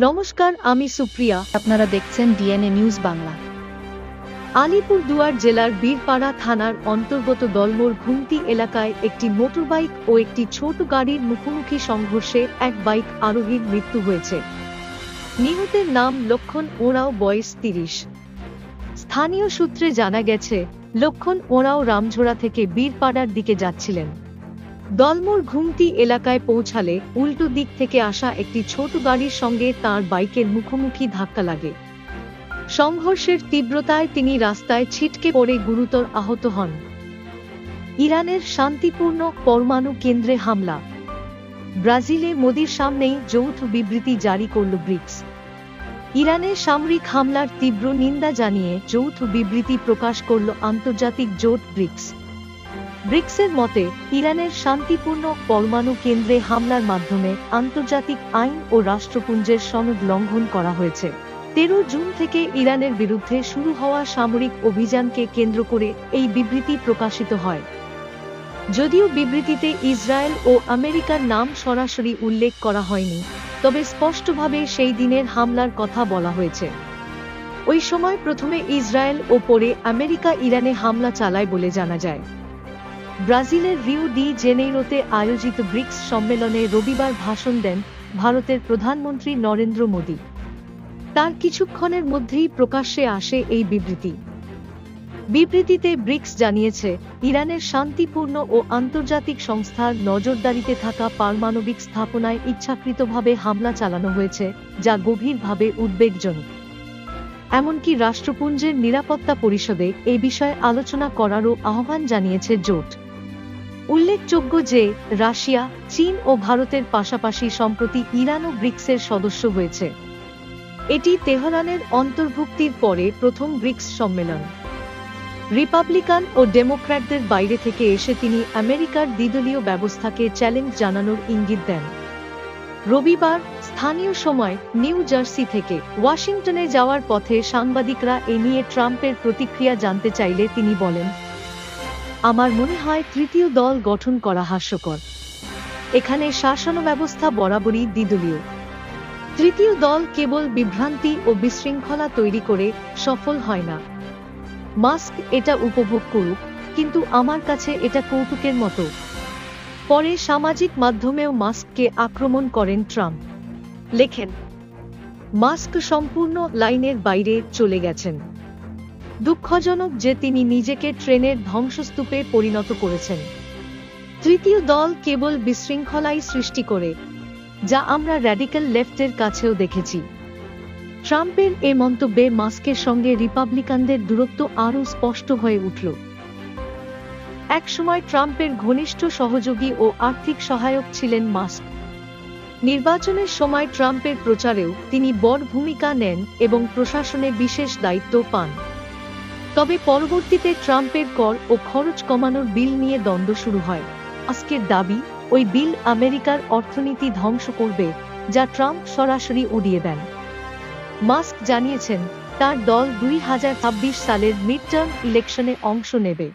নমস্কার, আমি সুপ্রিয়া। আপনারা দেখছেন ডিএনএ নিউজ বাংলা। আলিপুরদুয়ার জেলার বীরপাড়া থানার অন্তর্গত দলমোর ঘুমটি এলাকায় একটি মোটরবাইক ও একটি ছোট গাড়ির মুখোমুখি সংঘর্ষে এক বাইক আরোহীর মৃত্যু হয়েছে। নিহতের নাম লক্ষণ ওঁরাও, বয়স ৩০। স্থানীয় সূত্রে জানা গেছে, লক্ষণ ওঁরাও রামঝোড়া থেকে বীরপাড়ার দিকে যাচ্ছিলেন। দলমোর ঘুমটি এলাকায় পৌঁছালে উল্টো দিক থেকে আসা একটি ছোট গাড়ির সঙ্গে তাঁর বাইকের মুখোমুখি ধাক্কা লাগে। সংঘর্ষের তীব্রতায় তিনি রাস্তায় ছিটকে পড়ে গুরুতর আহত হন। ইরানের শান্তিপূর্ণ পরমাণু কেন্দ্রে হামলা। ব্রাজিলে মোদির সামনেই যৌথ বিবৃতি জারি করল ব্রিক্স। ইরানের সামরিক হামলার তীব্র নিন্দা জানিয়ে যৌথ বিবৃতি প্রকাশ করল আন্তর্জাতিক জোট ব্রিক্স। ব্রিক্সের মতে, ইরানের শান্তিপূর্ণ পরমাণু কেন্দ্রে হামলার মাধ্যমে আন্তর্জাতিক আইন ও রাষ্ট্রপুঞ্জের সনদ লঙ্ঘন করা হয়েছে। 13 জুন থেকে ইরানের বিরুদ্ধে শুরু হওয়া সামরিক অভিযানকে কেন্দ্র করে এই বিবৃতি প্রকাশিত হয়। যদিও বিবৃতিতে ইসরায়েল ও আমেরিকার নাম সরাসরি উল্লেখ করা হয়নি, তবে স্পষ্টভাবে সেই দিনের হামলার কথা বলা হয়েছে। ওই সময় প্রথমে ইসরায়েল ও পরে আমেরিকা ইরানে হামলা চালায় বলে জানা যায়। ব্রাজিলের রিও ডি জেনেইরোতে আয়োজিত ব্রিক্স সম্মেলনে রবিবার ভাষণ দেন ভারতের প্রধানমন্ত্রী নরেন্দ্র মোদী। তার কিছুক্ষণের মধ্যেই প্রকাশ্যে আসে এই বিবৃতি। বিবৃতিতে ব্রিক্স জানিয়েছে, ইরানের শান্তিপূর্ণ ও আন্তর্জাতিক সংস্থার নজরদারিতে থাকা পারমাণবিক স্থাপনায় ইচ্ছাকৃতভাবে হামলা চালানো হয়েছে, যা গভীরভাবে উদ্বেগজনক। এমনকি রাষ্ট্রপুঞ্জের নিরাপত্তা পরিষদে এ বিষয়ে আলোচনা করারও আহ্বান জানিয়েছে জোট। উল্লেখযোগ্য যে, রাশিয়া, চীন ও ভারতের পাশাপাশি সম্প্রতি ইরানও ব্রিক্সের সদস্য হয়েছে। এটি তেহরানের অন্তর্ভুক্তির পরে প্রথম ব্রিক্স সম্মেলন। রিপাবলিকান ও ডেমোক্র্যাটদের বাইরে থেকে এসে তিনি আমেরিকার দ্বিদলীয় ব্যবস্থাকে চ্যালেঞ্জ জানানোর ইঙ্গিত দেন। রবিবার স্থানীয় সময় নিউ জার্সি থেকে ওয়াশিংটনে যাওয়ার পথে সাংবাদিকরা এ নিয়ে ট্রাম্পের প্রতিক্রিয়া জানতে চাইলে তিনি বলেন, আমার মনে হয় তৃতীয় দল গঠন করা হাস্যকর। এখানে শাসন ব্যবস্থা বরাবরই দ্বিদলীয়। তৃতীয় দল কেবল বিভ্রান্তি ও বিশৃঙ্খলা তৈরি করে সফল হয় না। মাস্ক এটা উপভোগ করুক, কিন্তু আমার কাছে এটা কৌতুকের মতো। পরে সামাজিক মাধ্যমেও মাস্ককে আক্রমণ করেন ট্রাম্প। লেখেন, মাস্ক সম্পূর্ণ লাইনের বাইরে চলে গেছেন। দুঃখজনক যে তিনি নিজেকে ট্রেনের ধ্বংসস্তূপে পরিণত করেছেন। তৃতীয় দল কেবল বিশৃঙ্খলাই সৃষ্টি করে, যা আমরা র্যাডিক্যাল লেফটের কাছেও দেখেছি। ট্রাম্পের এ মন্তব্যে মাস্কের সঙ্গে রিপাবলিকানদের দূরত্ব আরও স্পষ্ট হয়ে উঠল। একসময় ট্রাম্পের ঘনিষ্ঠ সহযোগী ও আর্থিক সহায়ক ছিলেন মাস্ক। নির্বাচনের সময় ট্রাম্পের প্রচারেও তিনি বড় ভূমিকা নেন এবং প্রশাসনে বিশেষ দায়িত্ব পান। তবে পরবর্তীতে ট্রাম্পের কর ও খরচ কমানোর বিল নিয়ে দ্বন্দ্ব শুরু হয়। মাস্কের দাবি, ওই বিল আমেরিকার অর্থনীতি ধ্বংস করবে, যা ট্রাম্প সরাসরি উড়িয়ে দেন। মাস্ক জানিয়েছেন, তার দল 2026 সালের মিডটার্ম ইলেকশনে অংশ নেবে।